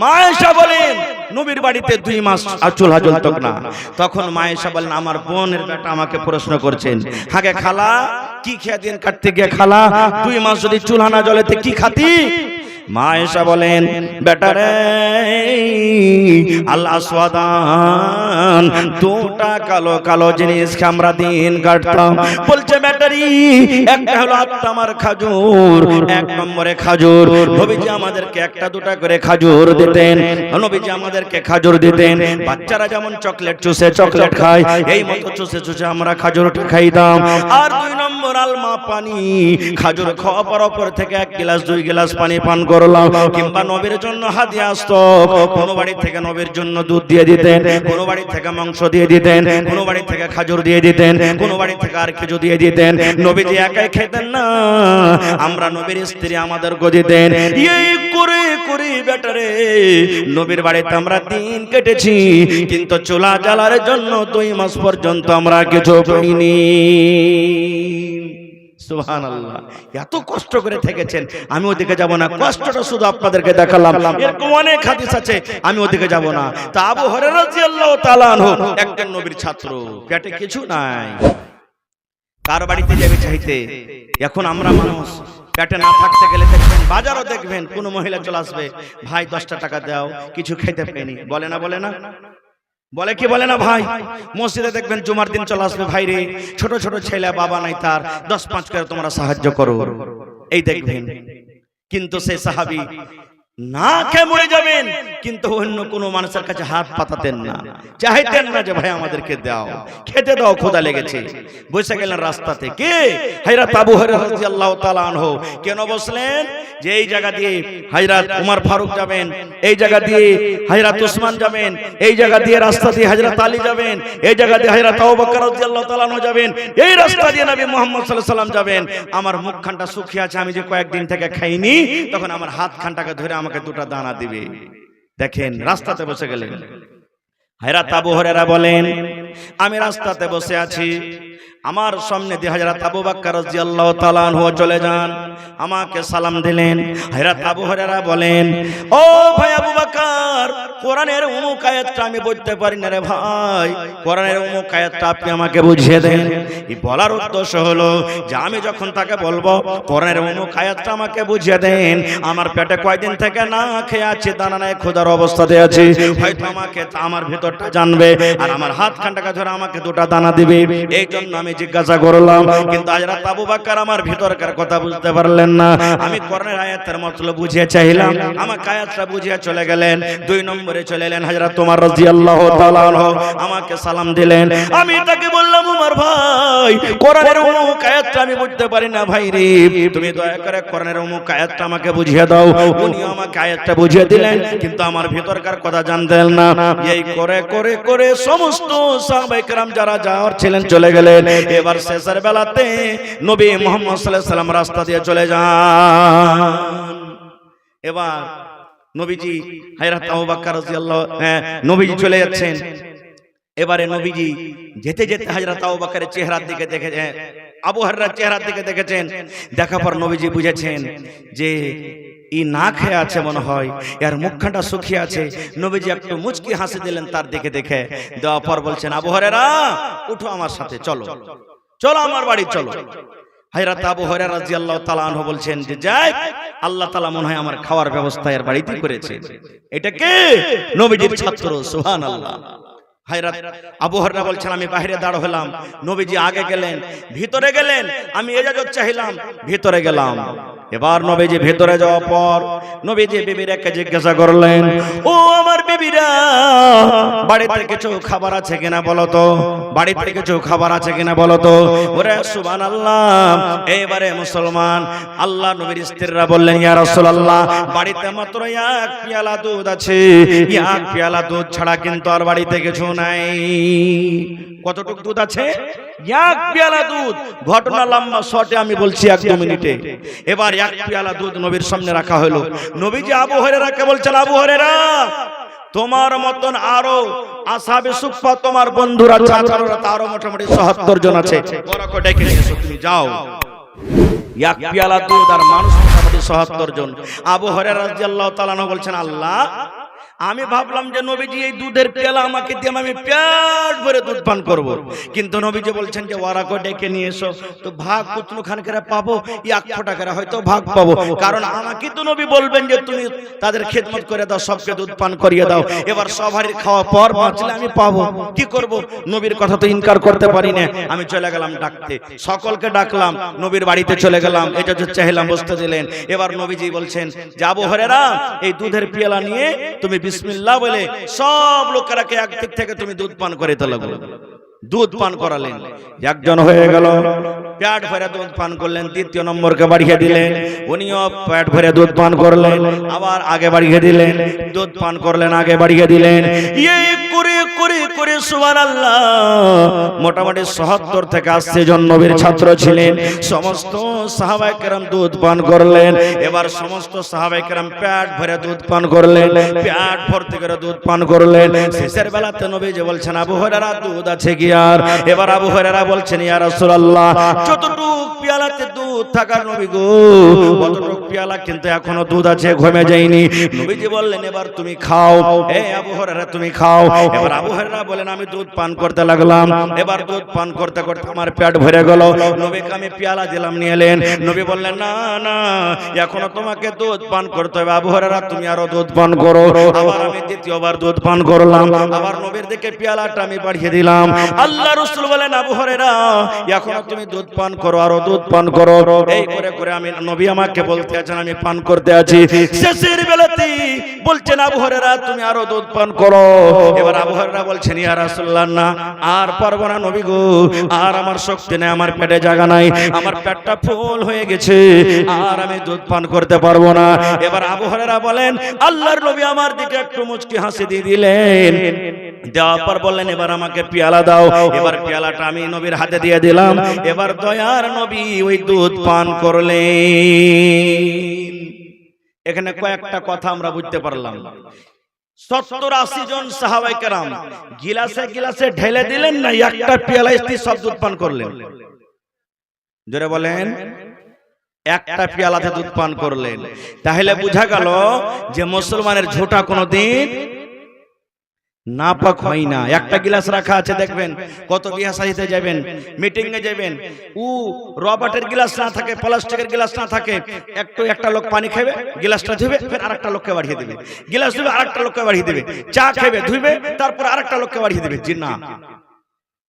মা এসা বলেন নবীর বাড়িতে 2 মাস চুলা জ্বলতক না। তখন মা এসা বলেন আমার বোনের বেটা আমাকে প্রশ্ন করছেন, হাগে খালা কি খেয়ে দিন কাটতে গিয়ে খালা 2 মাস যদি চুলা না জ্বলেতে কি খাতি? মা এসা বলেন বেটারে আল্লাহ সাদান 2টা কালো কালো জিনিস আমরা দিন কাটতাম। বলছে ব্যাটারি একটা হলো আত্মামার খাজুর, 1 নম্বরে খাজুর। নবীজি আমাদেরকে 1টা 2টা করে খাজুর দিতেন। নবীজি আমাদেরকে খাজুর দিতেন। বাচ্চারা যেমন চকলেট চুষে চকলেট খায়, এই মতো চুষে চুষে আমরা খাজুরটা খাইতাম। আর 2 নম্বর আলমা পানি, খাজুর খাওয়ার পর অপর থেকে 1 গ্লাস 2 গ্লাস পানি পান করলাম। কিংবা নবীর জন্য হাদিয়া আসতো, কোন বাড়ি থেকে নবীর জন্য দুধ দিয়ে দিতেন, কোন বাড়ি থেকে মাংস দিয়ে দিতেন, কোন বাড়ি থেকে খাজুর দিয়ে দিতেন, কোন বাড়ি থেকে আর কিছু দিয়ে দিতেন। নবীজি একাই খেতেন না, আমরা নবীর স্ত্রী আমাদেরকে দিতেন। এই করে করে বেটারে নবীর বাড়িতে আমরা দিন কেটেছি, কিন্তু চুলা জ্বালার জন্য 2 মাস পর্যন্ত আমরা কিছু পাইনি। সুবহানাল্লাহ। এত কষ্ট করে থেকেছেন, আমি ওদিকে যাব না, কষ্টটা শুধু আপনাদেরকে দেখালাম। এরকম অনেক হাদিস আছে, আমি ওদিকে যাব না। তা আবু হুরায়রা রাদিয়াল্লাহু তাআলা আনহু একজন নবীর ছাত্র, পেটে কিছু নাই, কার বাড়িতে যাবে চাইতে। এখন আমরা মানুষ পেটে না থাকতে গেলে দেখবেন, বাজারও দেখবেন কোন মহিলা চলে আসবে, ভাই 10টা টাকা দাও, কিছু খেতে পাইনি। বলে না? বলে না? বলে কি বলে না ভাই? মসজিদে দেখবেন জুমার দিন চলে আসবে, ভাই রে ছোট ছোট ছেলে বাবা নাই তার, 10-5 করে তোমরা সাহায্য করো, এই দেখবেন। কিন্তু সেই সাহাবী না খেয়ে মরে যাবেন, কিন্তু অন্য কোনো মানুষের কাছে হাত পাতাতেন না, চাইতেন না যে ভাই আমাদেরকে দাও, খেতে দাও, ক্ষুধা লেগেছে। বসে গেলেন রাস্তাতে। কে? হযরত আবু হুরায়রা রাদিয়াল্লাহু তাআলা আনহু। কেন বসলেন? যে এই জায়গা দিয়ে হযরত ওমর ফারুক যাবেন, এই জায়গা দিয়ে হযরত ওসমান যাবেন, এই জায়গা দিয়ে রাস্তা দিয়ে হযরত আলী যাবেন, এই জায়গা দিয়ে হযরত আবু বকর রাদিয়াল্লাহু তাআলা আনহু যাবেন, এই রাস্তা দিয়ে নবী মুহাম্মদ সাল্লাল্লাহু আলাইহি ওয়াসাল্লাম যাবেন। আমার মুখখানটা শুকিয়ে আছে, আমি যে কয়েকদিন থেকে খাইনি, তখন আমার হাতখানটাকে ধরে আমাকে 2টা দানা দিবে। দেখেন রাস্তাতে বসে গেলেন। হযরত আবু হুরায়রা বলেন আমি রাস্তাতে বসে আছি, আমার সামনে দিয়ে হযরত আবু বকর রাদিয়াল্লাহু তাআলা আনহু চলে যান, আমাকে সালাম দিলেন। হযরত আবু হুরায়রা বলেন ও ভাই আবু বকর, কোরআনের অমুক আয়াতটা আমি বুঝতে পারি না রে ভাই, কোরআনের অমুক আয়াতটা আপনি আমাকে বুঝিয়ে দেন। এই বলার উদ্দেশ্য হলো যে আমি যখন তাকে বলবো কোরআনের অমুক আয়াতটা আমাকে বুঝিয়ে দেন, আমার পেটে কয়দিন থেকে না খেয়ে আছে, দানা নাই, ক্ষুধার অবস্থাতে আছে, হয়তো আমাকে আমার ভিতরটা জানবে আর আমার হাতখানটাকে ধরে আমাকে 2টা দানা দিবে। এই জন্য আমি জিজ্ঞাসা করলাম। কিন্তু হযরত আবু বকর আমার ভিতরকার কথা বুঝতে পারলেন না। আমি কোরআনের আয়াতের মতলব বুঝিয়ে চাইলাম, আমাকে আয়াতটা বুঝিয়ে চলে গেলেন। 2 নম্বরে চলে এলেন হযরত ওমর রাদিয়াল্লাহু তাআলা আনহু, আমাকে সালাম দিলেন। আমি তাকে বললাম ওমর ভাই, কোরআনের অমুক আয়াতটা আমি বুঝতে পারি না ভাই রে, তুমি দয়া করে কোরআনের অমুক আয়াতটা আমাকে বুঝিয়ে দাও। উনি আমাকে আয়াতটা বুঝিয়ে দিলেন, কিন্তু আমার ভিতরকার কথা জানতেন না। এই করে করে করে সমস্ত সাহাবায়ে কেরাম যারা যাওয়ার ছিলেন চলে গেলেন। এবার শেষের বেলাতে নবী মুহাম্মদ সাল্লাল্লাহু আলাইহি ওয়াসাল্লাম রাস্তা দিয়ে চলে যান। এবার নবীজি হযরত আবু বকর রাদিয়াল্লাহু নবীজি চলে যাচ্ছেন। এবারে নবীজি যেতে যেতে হযরত আবু বকরের চেহারার দিকে দেখেছেন, আবু হুরায়রার চেহারার দিকে দেখেছেন। দেখার পর নবীজি বুঝেছেন যে ই না খেয়ে আছে মনে হয়, এর মুখখানটা শুকিয়ে আছে। নবীজি একটু মুচকি হাসি দিলেন তার দিকে দেখে। দেওয়ার পর বলছেন আবু হুরায়রা উঠো আমার সাথে, চলো চলো আমার বাড়ি চলো। হযরত আবু হুরায়রা রাদিয়াল্লাহু তাআলা আনহু বলছেন যে যাই, আল্লাহ তাআলা মনে হয় আমার খাওয়ার ব্যবস্থা এর বাড়িতেই করেছে। এটা কে? নবীজির ছাত্র। সুবহানাল্লাহ। হযরত আবু হুরায়রা বলছেন আমি বাইরে দাঁড় হলাম, নবীজি আগে গেলেন, ভিতরে গেলেন, আমি ইজাজত চাইলাম, ভিতরে গেলাম। এবার নবীজি ভেতরে যাওয়ার পর নবীজি বিবিরাকে জিজ্ঞাসা করলেন, ও আমার বিবিরা, বাড়িতে কিছু খাবার আছে কিনা বলো তো, বাড়িতে কিছু খাবার আছে কিনা বলো তো। ওরে সুবহানাল্লাহ, এবারে মুসলমান আল্লাহ নবীর স্ত্রীরা বললেন, ইয়া রাসূলুল্লাহ, বাড়িতে মাত্র এক পেয়ালা দুধ আছে, এক পেয়ালা দুধ ছাড়া কিন্তু আর বাড়িতে কিছু নাই। কতটুকু দুধ আছে? এক পেয়ালা দুধ। ঘটনা লম্বা, শর্টে আমি বলছি 1-2 মিনিটে। এবার এক পেয়ালা দুধ নবীর সামনে রাখা হলো। নবীজি আবু হুরায়রাকে বলছেন, আবু হুরায়রা, তোমার মতন আরো আসহাবে সুফফা, তোমার বন্ধুরা চাচারা তারও মোটামুটি ৭০ জন আছে, ওরা কো ডেকে নিয়ে এসো, তুমি যাও। এক পেয়ালা দুধ আর মানুষ মোটামুটি ৭০ জন। আবু হুরায়রা রাদিয়াল্লাহু তাআলা আনহু বলছেন, আল্লাহ, আমি ভাবলাম যে নবীজি এই দুধের পেয়ালা আমাকে দিয়ে আমি পেট ভরে দুধ পান করব, কিন্তু নবীজি বলছেন যে ওরাকে ডেকে নিয়ে এসো। তো ভাগ কতখান করে পাবো? 1 ফোঁটা করে হয়তো ভাগ পাবো, কারণ আমাকে তো নবী বলবেন যে তুমি তাদের খেদমত করে দাও, সবকে দুধ পান করিয়ে দাও। এবার সবারই খাওয়া পর বাঁচলে আমি পাবো, কি করব? নবীর কথা তো ইনকার করতে পারি না। আমি চলে গেলাম ডাকতে, সকলকে ডাকলাম, নবীর বাড়িতে চলে গেলাম, এটা যে চাইলাম বসতে দিলেন। এবার নবীজি বলছেন যে আবু হুরায়রা, এই দুধের পেয়ালা নিয়ে তুমি বিসমিল্লাহ বলে সব লোকেরাকে একদিক থেকে তুমি দুধ পান করে লাগো। দুধ পান করালেন, একজন হয়ে গেল, পেট ভরে দুধ পান করলেন। দ্বিতীয় নম্বরকে বাড়িয়ে দিলেন, উনিও পেট ভরে দুধ পান করলেন, আবার আগে বাড়িয়ে দিলেন, দুধ পান করলেন, আগে বাড়িয়ে দিলেন। এই করে করে করে সুবহানাল্লাহ, মোটামুটি ৭০ থেকে ৮০ জন নবীর ছাত্র ছিলেন। সমস্ত সাহাবায়ে কেরাম দুধ পান করলেন। এবার সমস্ত সাহাবায়ে কেরাম পেট ভরে দুধ পান করলেন, পেট ভর্তি করে দুধ পান করলেন। শেষের বেলাতে নবীজি বলছেন, আবু হুরায়রা, দুধ আছে কি আর? এবার আবু হুরায়রা বলছেন, ইয়া রাসূলুল্লাহ, যতটুকু পেয়ালাতে দুধ থাকার নবী গো, কতটুকু পেয়ালা কিন্তু এখনো দুধ আছে, ঘমে যায়নি। নবীজি বললেন, এবার তুমি খাও, এ আবু হুরায়রা তুমি খাও। এবার আবু হুরায়রা বলেন, আমি দুধ পান করতে লাগলাম। এবার দুধ পান করতে করতে আমার পেট ভরে গেল। নবীকে আমি পেয়ালা দিলাম, নিয়ে এলেন। নবী বললেন, না না, এখনো তোমাকে দুধ পান করতে হবে, আবু হুরায়রা তুমি আরো দুধ পান করো। আবার আমি দ্বিতীয়বার দুধ পান করলাম, আবার নবীর দিকে পেয়ালাটা আমি বাড়িয়ে দিলাম। আল্লাহ রাসূল বলেন, আবু হুরায়রা, এখনো তুমি দুধ পান করো, আরো দুধ পান করো। এই করে করে আমি নবী আমাকে বলতে আছেন, আমি পান করতে আছি। শেষের বেলাতে বলছেন, আবু হুরায়রা তুমি আরো দুধ পান করো। এবার আবু হুরায়রা বলছেন, ইয়া রাসূলুল্লাহ, না, আর পারবো না নবী গো, আর আমার শক্তি নেই, আমার পেটে জায়গা নাই, আমার পেটটা ফুল হয়ে গেছে, আর আমি দুধ পান করতে পারবো না। এবার আবু হুরায়রা বলেন, আল্লাহর নবী আমার দিকে একটু মুচকি হাসি দিয়ে দিলেন, দেওয়ার পর বললেন, এবার আমাকে পেয়ালা দাও। এবার পেয়ালাটা আমি নবীর হাতে দিয়ে দিলাম। এবার দয়ার নবী ওই দুধ পান করলেন। এখানে কয়েকটা কথা আমরা বুঝতে পারলাম। ৭০-৮০ জন সাহাবায়ে কেরাম গিলাসে গিলাসে ঢেলে দিলেন না, একটা পেয়ালায় সব দুধ পান করলেন? জোরে বলেন, একটা পেয়ালাতে দুধ পান করলেন। তাহলে বোঝা গেল যে মুসলমানের ঝোঁটা কোনোদিন নাপাক হয় না। একটা গিলাস রাখা আছে, দেখবেন কত বিয়া শাদীতে যাবেন, মিটিং এ যাবেন, রবার্টের গিলাস না থাকে, প্লাস্টিকের গিলাস না থাকে, একটা লোক পানি খাবে, গিলাসটা ধুবে, ফের আরেকটা লোককে বাড়িয়ে দেবে, গিলাস ধুবে আরেকটা লোককে বাড়িয়ে দেবে, চা খাবে, ধুবে, তারপর আরেকটা লোককে বাড়িয়ে দেবে। জি না,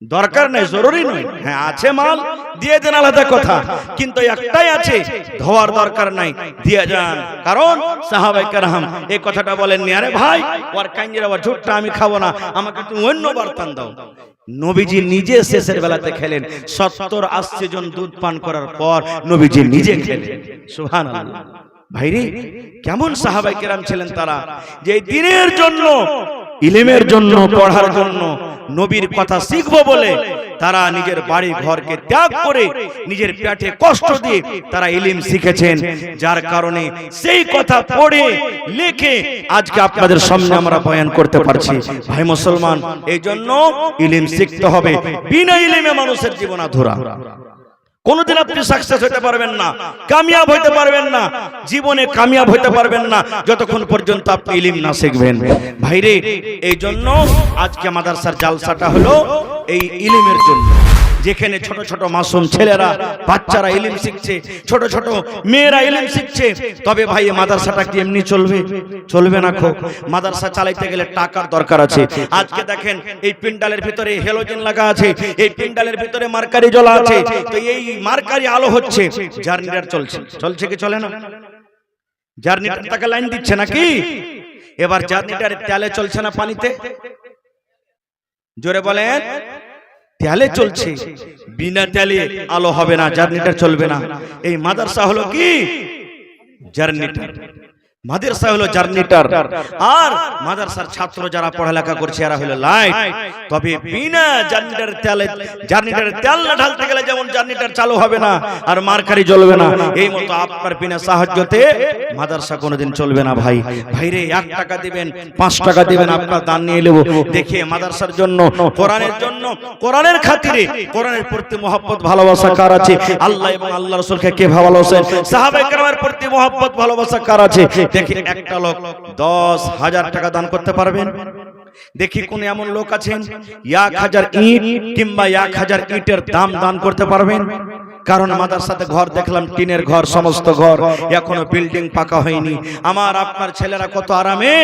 দরকার নেই, জরুরি নয়। হ্যাঁ, আছে মাল দিয়ে দেন, আলাদা কথা, কিন্তু একটাই আছে, ধোয়ার দরকার নাই, দিয়ে যান। কারণ সাহাবায়ে কেরাম এই কথাটা বলেননি, আরে ভাই ওর কাঞ্জিরা ওর ঝুটটা আমি খাবো না, আমাকে তুমি অন্য বর্তন দাও। নবীজি নিজে শেষের বেলাতে খেলেন। ৭০-৮০ জন দুধ পান করার পর নবীজি নিজে খেলেন। সুবহানাল্লাহ। ভাইরে, কেমন সাহাবায়ে কেরাম ছিলেন তারা, যে দিনের জন্য, ইলমের জন্য, পড়ার জন্য, নবীর কথা শিখবো বলে তারা নিজের বাড়ি ঘরকে ত্যাগ করে নিজের পেটে কষ্ট দিয়ে তারা ইলম শিখেছেন। যার কারণে সেই কথা পড়ে লিখে আজকে আপনাদের সামনে আমরা বয়ান করতে পারছি। ভাই মুসলমান, এই জন্য ইলম শিখতে হবে। বিনা ইলমে মানুষের জীবন আধুরা। কোনদিন আপনি সাকসেস হতে পারবেন না, কামিয়াব হতে পারবেন না, জীবনে কামিয়াব হতে পারবেন না যতক্ষণ পর্যন্ত আপনি ইলম না শিখবেন। ভাইরে, এই জন্য আজকে মাদ্রাসার জালসাটা হলো এই ইলমের জন্য, যেখানে ছোট ছোট মাসুম ছেলেরা বাচ্চারা ইলম শিখছে, ছোট ছোট মেয়েরা ইলম শিখছে, তবে ভাই এই মাদ্রাসাটা কি এমনি চলবে? চলবে না। মাদ্রাসা চালাইতে গেলে টাকার দরকার আছে। আজকে দেখেন এই পিন্ডালের ভিতরে হেলোজেন লাগা আছে, এই পিন্ডালের ভিতরে মার্কারি জ্বলা আছে, তো এই মার্কারি আলো হচ্ছে, জার্নিটার চলছে কি চলে না? জার্নিটার তাকে লাইন দিচ্ছে নাকি? এবার জার্নিটার তেলে চলছে না পানিতে? জোরে বলেন। তেলে চলছে, বিনা তেলে আলো হবে না, জার্নিটার চলবে না। এই মাদ্রাসা হলো কি? জার্নিটার। মাদ্রাসা হলো জার্নিটার, আর মাদ্রাসার ছাত্র যারা পড়ালেখা করছে এরা হলো লাইট। তবে বিনা জার্নিটারের তেল না ঢালতে গেলে যেমন জার্নিটার চালু হবে না আর মার্কারি জ্বলবে না, এই মতো আপনার বিনা সাহায্যতে মাদ্রাসা কোনোদিন চলবে না। ভাই ভাইরে 1 টাকা দিবেন, 5 টাকা দিবেন, আপনার দান নিয়ে নেব। দেখে মাদ্রাসার জন্য, কোরআনের জন্য, কোরআনের খাতিরে, কোরআনের প্রতি মহব্বত ভালোবাসা কার আছে? আল্লাহ এবং আল্লাহ রাসূলকে কে ভালোবাসেন? সাহাবায়ে কেরামের প্রতি মহব্বত ভালোবাসা কার আছে? দেখি একটা লোক 10,000 টাকা দান করতে পারবেন? দেখি কোন এমন লোক আছেন 1000 ইট কিংবা 1000 ইটের দাম দান করতে পারবেন? কারণ মাদ্রাসাতে ঘর দেখলাম টিনের ঘর, সমস্ত ঘর, এখনো বিল্ডিং পাকা হয়নি। আমার আপনার ছেলেরা কত আরামে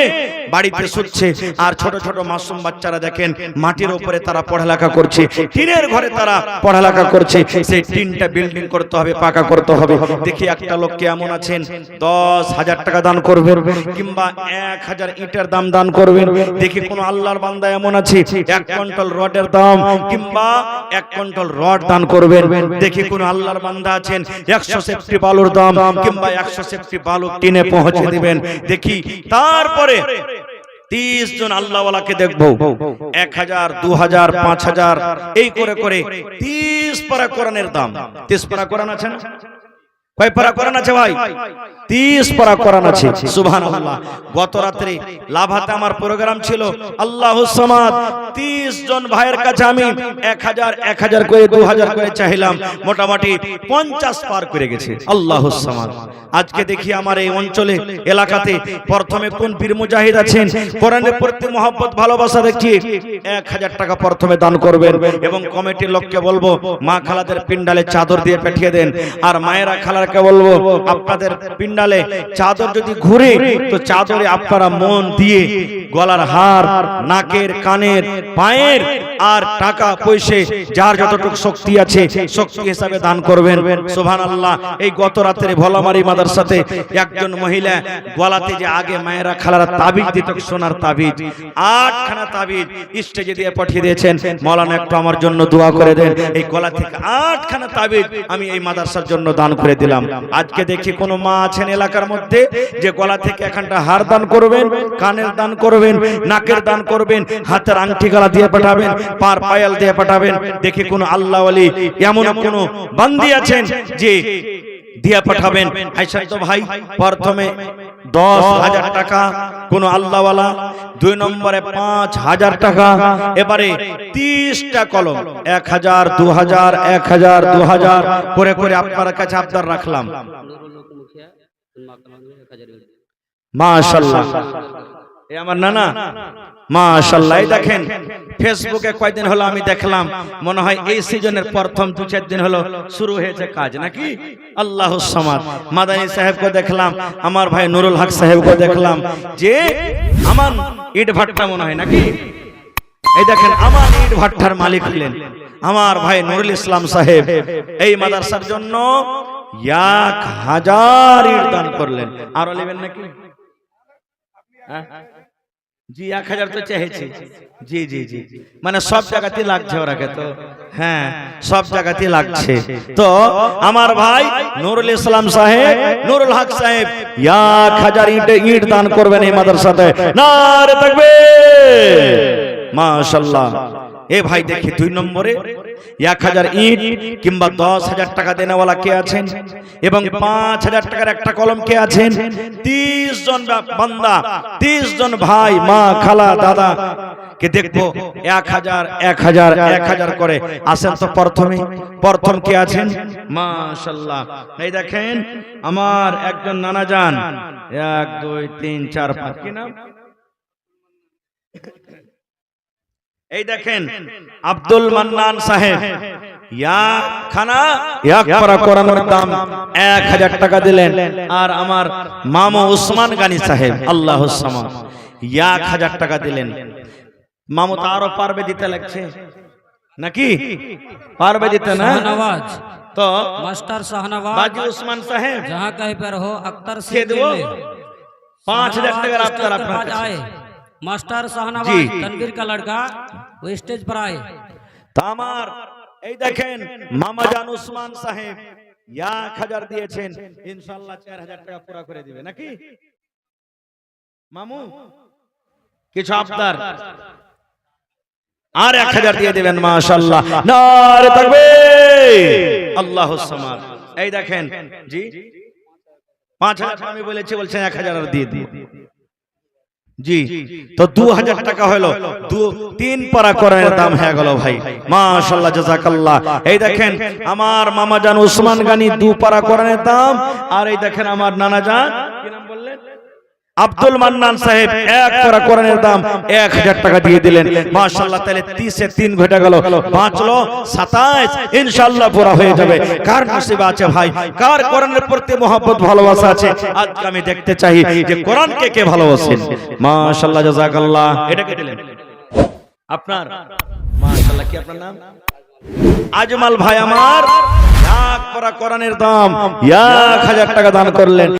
বাড়িতে শুচ্ছে, আর ছোট ছোট মাসুম বাচ্চারা দেখেন মাটির উপরে তারা পড়ালেখা করছে, টিনের ঘরে তারা পড়ালেখা করছে। সেই টিনটা বিল্ডিং করতে হবে, পাকা করতে হবে। দেখি একটা লোক কেমন আছেন 10,000 টাকা দান করবেন কিংবা 1000 ইটের দাম দান করবেন। দেখি কোন আল্লাহর বান্দা এমন আছে 1 কুইন্টাল রডের দাম কিংবা 1 কুইন্টাল রড দান করবেন। দেখি কোন আল্লাহর বান্দা আছেন 100 সেফটি বালুর দাম কিংবা 100 সেফটি বালু টিনে পৌঁছে দিবেন। দেখি তারপরে 30 জন আল্লাহওয়ালাকে দেখবো 1000, 2000, 5000 এই করে করে 30 পারা কোরআনের দাম। 30 পারা কোরআন আছে না? কয় পারা কোরআন আছে ভাই? 30 পারা কোরআন আছে। সুবহানাল্লাহ। গত রাতে লাভাতে আমার প্রোগ্রাম ছিল, আল্লাহুস সামাদ। 30 জন ভাইয়ের কাছে আমি 1000 1000 করে 2000 করে চাইলাম, মোটামুটি 50 পার করে গেছে। আল্লাহুস সামাদ। আজকে দেখি আমার এই অঞ্চলে এলাকাতে প্রথমে কোন পীর মুজাহিদ আছেন কোরআনের প্রতি মহব্বত ভালোবাসা দেখি 1000 টাকা প্রথমে দান করবেন, এবং কমিটির লোককে বলবো মা খালাদের পিন্ডালে চাদর দিয়ে পাঠিয়ে দেন। আর মায়েরা খালারকে বলবো আপনাদের পিন্ডালে চাদর যদি ঘুরে তো চাদরে আপনারা মন দিয়ে গলার হার, নাকের, কানের, পায়ের আর টাকা পয়সা যার যতটুকু শক্তি আছে শক্তি হিসাবে দান করবেন। সুবহানাল্লাহ। এই গত রাতে ভোলামারি মাদ্রাসাতে একজন মহিলা গলাতে যে আগে মায়েরা খালারা তাবিজ দিত, সোনার তাবিজ, 8খানা তাবিজ স্টেজে দিয়ে পাঠিয়ে দিয়েছেন, মাওলানা একটু আমার জন্য দোয়া করে দেন। এই গলা থেকে 8খানা তাবিজ আমি এই মাদ্রাসার জন্য দান করে দিলাম। আজকে দেখি কোন মা আছেন এলাকার মধ্যে যে গলা থেকে এখানটা হার দান করবেন, কানের দান করবেন, নাকের দান করবেন, হাতের আংটি গলা দিয়ে পাঠাবেন, পার পায়াল দিয়ে পাঠাবেন। দেখি কোন আল্লাহ ওয়ালি এমন কোন বান্দি আছেন যে দিয়া পাঠাবেন। আইসা তো ভাই প্রথমে 10,000 টাকা কোন আল্লাহওয়ালা, 2 নম্বরে 5,000 টাকা, এবারে 30টা কলম 1000 2000 1000 2000 করে করে আপনার কাছে আবদার রাখলাম। মাশাআল্লাহ। এই আমার নানা মাশাআল্লাহ। এই দেখেন ফেসবুকে কয়দিন হলো আমি দেখলাম, মনে হয় এই সিজনের প্রথম 2-4 দিন হলো শুরু হয়েছে কাজ নাকি? আল্লাহুস সামাদ। মাদানী সাহেবকে দেখলাম, আমার ভাই নুরুল হক সাহেবকে দেখলাম, যে আমান ইট ভাট্টা মনে হয় নাকি? এই দেখেন আমান ইট ভাট্টার মালিক হলেন আমার ভাই নুরুল ইসলাম সাহেব। এই মাদ্রাসার জন্য 1000 ইট দান করলেন। আরো নেবেন নাকি? জি 1000 তো চেয়েছি। জি জি জি, মানে সব জায়গাতে লাগছে ওরাকে তো। হ্যাঁ, সব জায়গাতে লাগছে। তো আমার ভাই নুরুল ইসলাম সাহেব, নুরুল হক সাহেব 1000 ইট দান করবেন এই মাদ্রাসাতে। নারে তাকবীর। মাশাআল্লাহ। এ ভাই দেখি 2 নম্বরে 1000 ইট কিংবা 10,000 টাকা দেনেওয়ালা কে আছেন, এবং 5,000 টাকার একটা কলম কে আছেন? 30 জন বান্দা, 30 জন ভাই, মা, খালা, দাদা কে দেখবো 1000 1000 1000 করে আসেন। তো প্রথম কে আছেন? মাশাআল্লাহ। এই দেখেন আমার একজন নানা যান, 1 2 3 4 5 কি নাম? এই দেখেন আব্দুল মান্নান সাহেব এক পারা কোরআনের দাম 1000 টাকা দিলেন। আর আমার মামু উসমান গানি সাহেব আল্লাহুস সামাদ 1000 টাকা দিলেন। মামু তো আরো পারবে দিতে লাগছে নাকি? পারবে দিতে না? শাহনवाज তো मास्टर शाहनवाज बाजी उस्मान साहेब जहाँ कहीं पर हो अख्तर दे से दो 5000 টাকা আপনার আপনার आए मास्टर जी। शाहनवाज तनवीर का लड़का वो स्टेज पर आए। তা আমার এই দেখেন মামাজান উসমান সাহেব 1000 দিয়েছেন, ইনশাআল্লাহ 4000 টাকা পুরা করে দিবে নাকি মামু? কিছু আপনার আর 1000 দিয়ে দিবেন মাশাআল্লাহ। নারে তাকবীর আল্লাহুস সামাদ। এই দেখেন জি 5000 আমি বলেছি, বলছেন 1000 আর দিয়ে দিন জি। তো 2000 টাকা হলো, 3 পারা কোরআনের দাম হয়ে গেল ভাই মাশাআল্লাহ জাযাকাল্লাহ। এই দেখেন আমার মামাজান উসমান গানি 2 পারা কোরআনের দাম। আর এই দেখেন আমার নানাজান কি নাম বললেন আব্দুল মান্নান সাহেব 1 পারা কোরআনের দাম 1000 টাকা দিয়ে দিলেন মাশাআল্লাহ। তাহলে 30 এ 3 ঘটে গেল, বাঁচলো 27। ইনশাআল্লাহ পুরা হয়ে যাবে। কার নসিবে আছে ভাই, কার কোরআনের প্রতি মহব্বত ভালোবাসা আছে? আজকে আমি দেখতে চাই যে কোরআনকে কে ভালোবাসেন। মাশাআল্লাহ জাযাকাল্লাহ। এটা কে দিলেন আপনার? মাশাআল্লাহ। কি আপনার নাম? আজমাল ভাই আমার 1 পারা কোরআনের দাম 1000 টাকা দান করলেন।